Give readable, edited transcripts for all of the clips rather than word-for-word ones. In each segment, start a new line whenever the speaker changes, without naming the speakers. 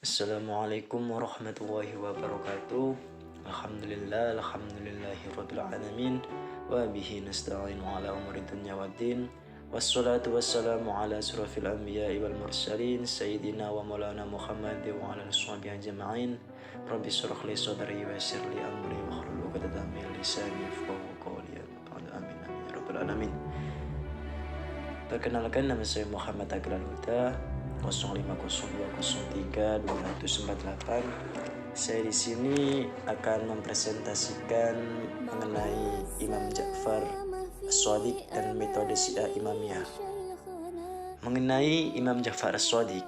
Assalamualaikum warahmatullahi wabarakatuh. Alhamdulillahirabbil alamin wa bihi nasta'inu ala umuri dunya waddin. Wassalatu wassalamu ala asrofil anbiya'i wal mursalin sayyidina wa maulana Muhammad wa ala ashabihi ajma'in. Rabbi shrah li sadri wa yassir li amri wa hlul 'uqdatam min lisani yafqahu qawli. Amin amin ya rabbal alamin. Perkenalkan, nama saya Muhammad Aglan Huda, 050203 Saya di sini akan mempresentasikan mengenai Imam Ja'far As-Shadiq dan metode Syiah Imamiyah. Mengenai Imam Ja'far As-Shadiq,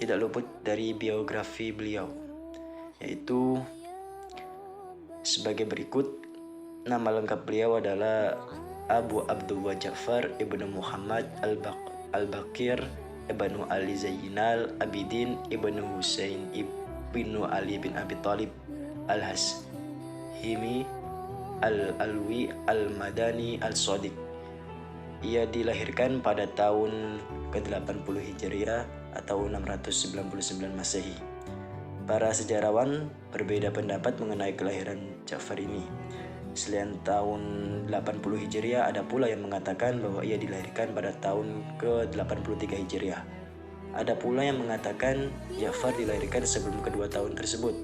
tidak luput dari biografi beliau, yaitu sebagai berikut. Nama lengkap beliau adalah Abu Abdullah Ja'far ibnu Muhammad al-Baqir ibnu Ali Zainal Abidin ibnu Husain ibnu Ali bin Abi Thalib al-Hashimi al-Alwi al-Madani al-Shadiq. Ia dilahirkan pada tahun ke-80 Hijriah atau 699 Masehi. Para sejarawan berbeda pendapat mengenai kelahiran Ja'far ini. Selain tahun 80 Hijriah, ada pula yang mengatakan bahwa ia dilahirkan pada tahun ke-83 Hijriah. Ada pula yang mengatakan Ja'far dilahirkan sebelum kedua tahun tersebut.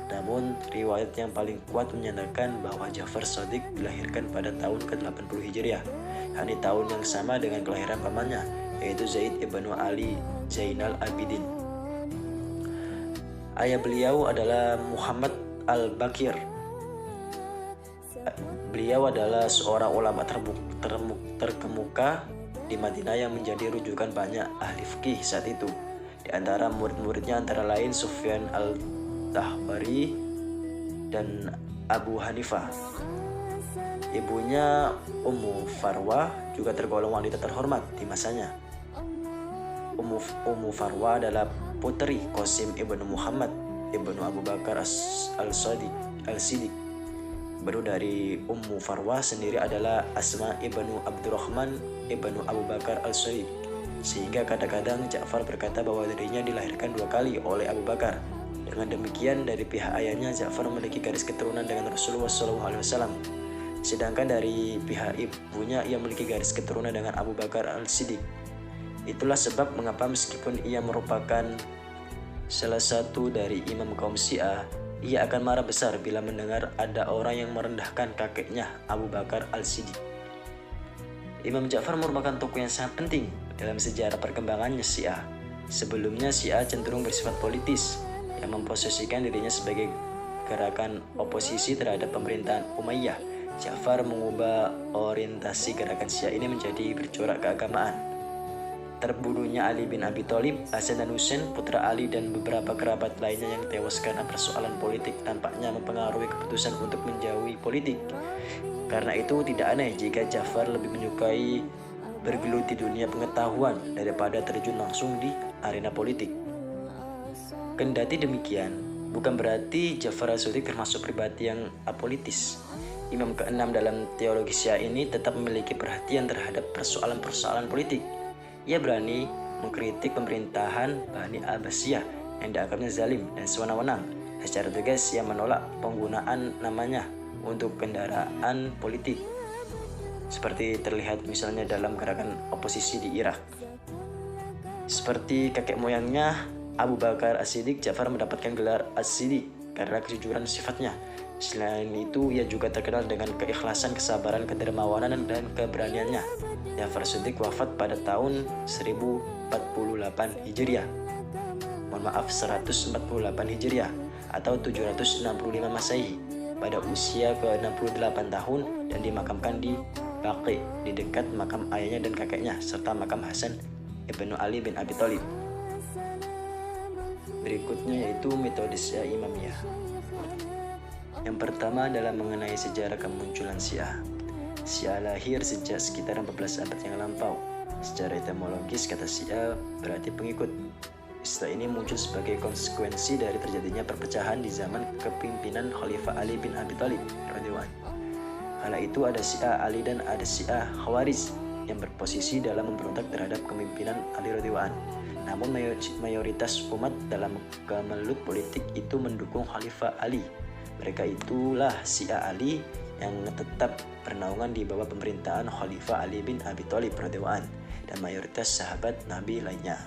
Namun, riwayat yang paling kuat menyatakan bahwa Ja'far Shadiq dilahirkan pada tahun ke-80 Hijriah, yakni tahun yang sama dengan kelahiran pamannya, yaitu Zaid ibnu Ali Zainal Abidin. Ayah beliau adalah Muhammad al-Baqir. Beliau adalah seorang ulama terkemuka di Madinah yang menjadi rujukan banyak ahli fikih saat itu. Di antara murid-muridnya antara lain Sufyan al-Tahwari dan Abu Hanifah. Ibunya Ummu Farwah juga tergolong wanita terhormat di masanya. Ummu Farwah adalah putri Qasim ibnu Muhammad ibnu Abu Bakar al-Siddiq. Baru dari Ummu Farwah sendiri adalah Asma ibnu Abdurrahman ibnu Abu Bakar al-Siddiq. Sehingga kadang-kadang Ja'far berkata bahwa dirinya dilahirkan dua kali oleh Abu Bakar. Dengan demikian, dari pihak ayahnya Ja'far memiliki garis keturunan dengan Rasulullah SAW. Sedangkan dari pihak ibunya ia memiliki garis keturunan dengan Abu Bakar al-Siddiq. Itulah sebab mengapa meskipun ia merupakan salah satu dari imam kaum Syiah, ia akan marah besar bila mendengar ada orang yang merendahkan kakeknya Abu Bakar al-Siddiq. Imam Ja'far merupakan tokoh yang sangat penting dalam sejarah perkembangannya Syiah. Sebelumnya Syiah cenderung bersifat politis, yang memposisikan dirinya sebagai gerakan oposisi terhadap pemerintahan Umayyah. Ja'far mengubah orientasi gerakan Syiah ini menjadi bercorak keagamaan. Terbunuhnya Ali bin Abi Thalib, Hasan dan Husain, putra Ali dan beberapa kerabat lainnya yang tewas karena persoalan politik tampaknya mempengaruhi keputusan untuk menjauhi politik. Karena itu tidak aneh jika Ja'far lebih menyukai bergelut di dunia pengetahuan daripada terjun langsung di arena politik. Kendati demikian, bukan berarti Ja'far as-Shadiq termasuk pribadi yang apolitis. Imam keenam dalam teologi Syiah ini tetap memiliki perhatian terhadap persoalan-persoalan politik. Ia berani mengkritik pemerintahan Bani Abbasiyah yang dianggapnya zalim dan sewenang-wenang. Secara tegas ia menolak penggunaan namanya untuk kendaraan politik, seperti terlihat misalnya dalam gerakan oposisi di Irak. Seperti kakek moyangnya Abu Bakar as-Siddiq, Ja'far mendapatkan gelar as-Siddiq karena kejujuran sifatnya. Selain itu, ia juga terkenal dengan keikhlasan, kesabaran, kedermawanan, dan keberaniannya. Ja'far Shadiq wafat pada tahun 1048 Hijriah. Mohon maaf, 148 Hijriah atau 765 Masehi pada usia ke-68 tahun dan dimakamkan di Baqi, di dekat makam ayahnya dan kakeknya serta makam Hasan ibnu Ali bin Abi Thalib. Berikutnya yaitu metode Syiah Imamiyah. Yang pertama adalah mengenai sejarah kemunculan Syiah. Syiah lahir sejak sekitar 14 abad yang lampau. Secara etimologis, kata Syiah berarti pengikut. Istilah ini muncul sebagai konsekuensi dari terjadinya perpecahan di zaman kepemimpinan Khalifah Ali bin Abi Thalib radhiyallahu anhu. Kala itu ada Syiah Ali dan ada Syiah Khawarij yang berposisi dalam memberontak terhadap kepemimpinan Ali radhiyallahu anhu. Namun mayoritas umat dalam kemelut politik itu mendukung Khalifah Ali. Mereka itulah Syiah Ali yang tetap bernaungan di bawah pemerintahan Khalifah Ali bin Abi Thalib radhiyallahu anhu dan mayoritas sahabat Nabi lainnya.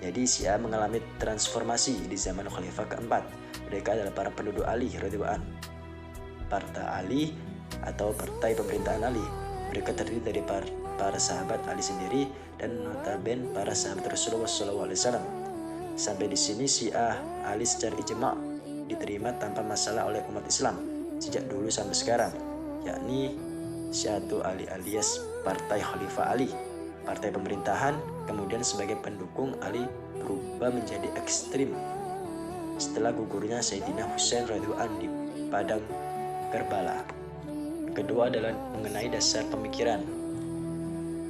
Jadi Syiah mengalami transformasi di zaman Khalifah keempat. Mereka adalah para penduduk Ali radhiyallahu anhu. Partai Ali atau Partai Pemerintahan Ali. Mereka terdiri dari para sahabat Ali sendiri dan notaben para sahabat Rasulullah SAW. Sampai di sini Syiah Ali secara ijma' diterima tanpa masalah oleh umat Islam sejak dulu sampai sekarang, yakni Syiatu Ali alias Partai Khalifah Ali, partai pemerintahan. Kemudian sebagai pendukung Ali berubah menjadi ekstrim setelah gugurnya Sayyidina Husain radhiyallahu anhu di padang Karbala. Kedua adalah mengenai dasar pemikiran.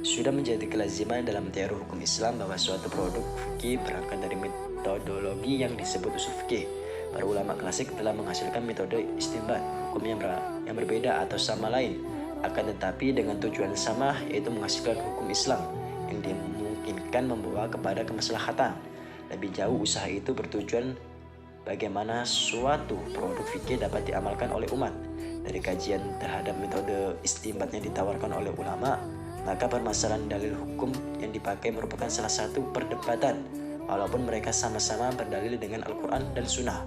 Sudah menjadi kelaziman dalam teori hukum Islam bahwa suatu produk fikih berangkat dari metodologi yang disebut usul fikih. Para ulama klasik telah menghasilkan metode istinbat hukum yang berbeda atau sama lain, akan tetapi dengan tujuan sama, yaitu menghasilkan hukum Islam yang dimungkinkan membawa kepada kemaslahatan. Lebih jauh, usaha itu bertujuan bagaimana suatu produk fikih dapat diamalkan oleh umat. Dari kajian terhadap metode istinbat yang ditawarkan oleh ulama, maka permasalahan dalil hukum yang dipakai merupakan salah satu perdebatan, walaupun mereka sama-sama berdalil dengan Al-Quran dan Sunnah.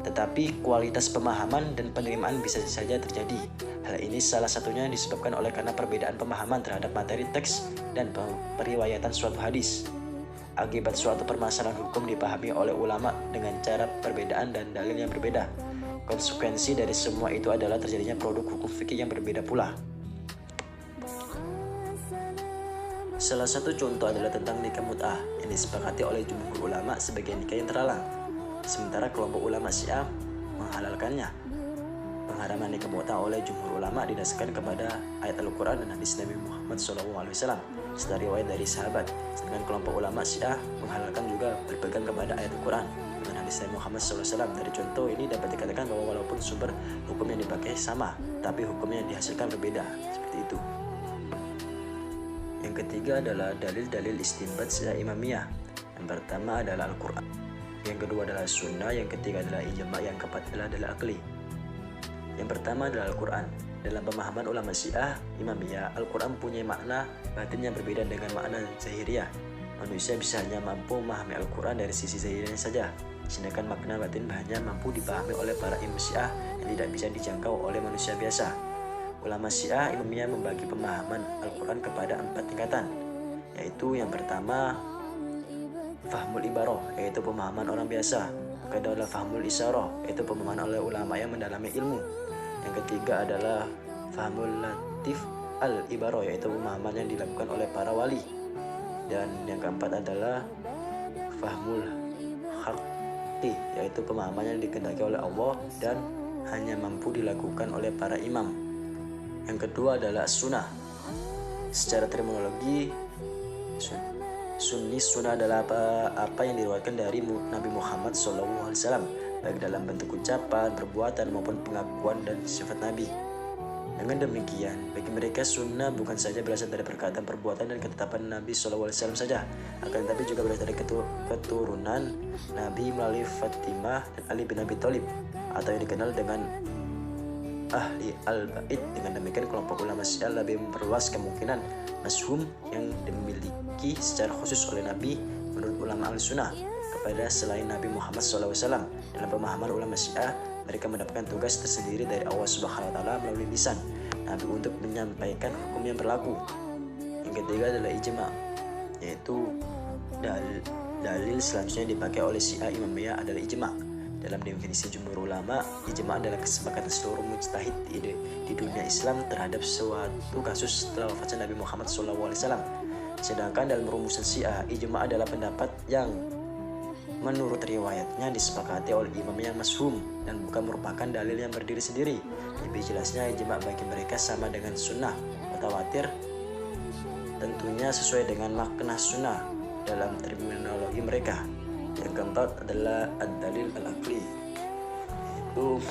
Tetapi kualitas pemahaman dan penerimaan bisa saja terjadi. Hal ini salah satunya disebabkan oleh karena perbedaan pemahaman terhadap materi teks dan periwayatan suatu hadis. Akibat suatu permasalahan hukum dipahami oleh ulama dengan cara perbedaan dan dalil yang berbeda. Konsekuensi dari semua itu adalah terjadinya produk hukum fikih yang berbeda pula. Salah satu contoh adalah tentang nikah mut'ah yang disepakati oleh jumhur ulama sebagai nikah yang terlarang, sementara kelompok ulama Syiah menghalalkannya. Pengharaman nikah mut'ah oleh jumhur ulama didasarkan kepada ayat Al-Quran dan hadis Nabi Muhammad SAW serta riwayat dari sahabat, sedangkan kelompok ulama Syiah menghalalkan juga berpegang kepada ayat Al-Quran dan hadis Nabi Muhammad SAW. Dari contoh ini dapat dikatakan bahwa walaupun sumber hukum yang dipakai sama, tapi hukum yang dihasilkan berbeda. Seperti itu. Yang ketiga adalah dalil-dalil istinbat Syiah Imamiyah. Yang pertama adalah Al-Quran, yang kedua adalah Sunnah, yang ketiga adalah ijma', yang keempat adalah dalil akli. Yang pertama adalah Al-Quran. Dalam pemahaman ulama Syiah Imamiyah, Al-Quran punya makna batin yang berbeda dengan makna zahiriyah. Manusia bisa hanya mampu memahami Al-Quran dari sisi zahiriyahnya saja, sedangkan makna batin hanya mampu dipahami oleh para imam Syiah yang tidak bisa dijangkau oleh manusia biasa. Ulama Syiah Imamiyah membagi pemahaman Al-Quran kepada 4 tingkatan, yaitu yang pertama fahmul ibarah, yaitu pemahaman orang biasa. Kedua adalah fahmul isyarah, yaitu pemahaman oleh ulama yang mendalami ilmu. Yang ketiga adalah fahmul latif al-ibarah, yaitu pemahaman yang dilakukan oleh para wali. Dan yang keempat adalah fahmul haqqi, yaitu pemahaman yang dikehendaki oleh Allah dan hanya mampu dilakukan oleh para imam. Yang kedua adalah sunnah. Secara terminologi, sunni sunnah adalah apa yang diriwayatkan dari Nabi Muhammad SAW, baik dalam bentuk ucapan, perbuatan maupun pengakuan dan sifat Nabi. Dengan demikian, bagi mereka sunnah bukan saja berasal dari perkataan, perbuatan dan ketetapan Nabi SAW saja, akan tetapi juga berasal dari keturunan Nabi melalui Fatimah dan Ali bin Abi Thalib, atau yang dikenal dengan Ahli Al-Bait. Dengan demikian, kelompok ulama Syiah lebih memperluas kemungkinan mashum yang dimiliki secara khusus oleh Nabi menurut ulama Al-Sunnah kepada selain Nabi Muhammad SAW. Dalam pemahaman ulama Syiah, mereka mendapatkan tugas tersendiri dari Allah Subhanahu wa Ta'ala melalui lisan Nabi untuk menyampaikan hukum yang berlaku. Yang ketiga adalah ijma', yaitu dalil selanjutnya dipakai oleh Syiah Imamiyah adalah ijma'. Dalam definisi jumhur ulama, ijma' adalah kesepakatan seluruh mujtahid di dunia Islam terhadap suatu kasus setelah wafatnya Nabi Muhammad SAW. Sedangkan dalam rumusan Syiah, ijma' adalah pendapat yang menurut riwayatnya disepakati oleh imam yang mashum dan bukan merupakan dalil yang berdiri sendiri. Lebih jelasnya, ijma' bagi mereka sama dengan sunnah mutawatir, tentunya sesuai dengan makna sunnah dalam terminologi mereka. Yang keempat adalah ad-dalil al-aqli, yaitu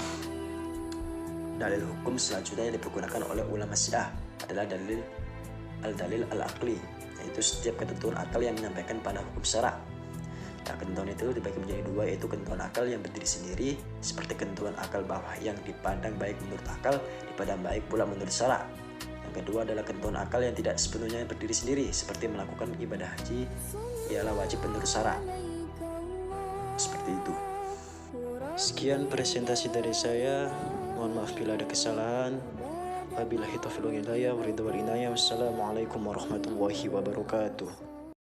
dalil hukum selanjutnya yang dipergunakan oleh ulama Syiah adalah dalil al-aqli, yaitu setiap ketentuan akal yang menyampaikan pada hukum syara. Nah, ketentuan itu dibagi menjadi dua, yaitu ketentuan akal yang berdiri sendiri seperti ketentuan akal bawah yang dipandang baik menurut akal, dipandang baik pula menurut syara. Yang kedua adalah ketentuan akal yang tidak sepenuhnya berdiri sendiri seperti melakukan ibadah haji ialah wajib menurut syara. Seperti itu. Sekian presentasi dari saya. Mohon maaf bila ada kesalahan. Wabillahi taufiq wal hidayah. Wassalamualaikum warahmatullahi wabarakatuh.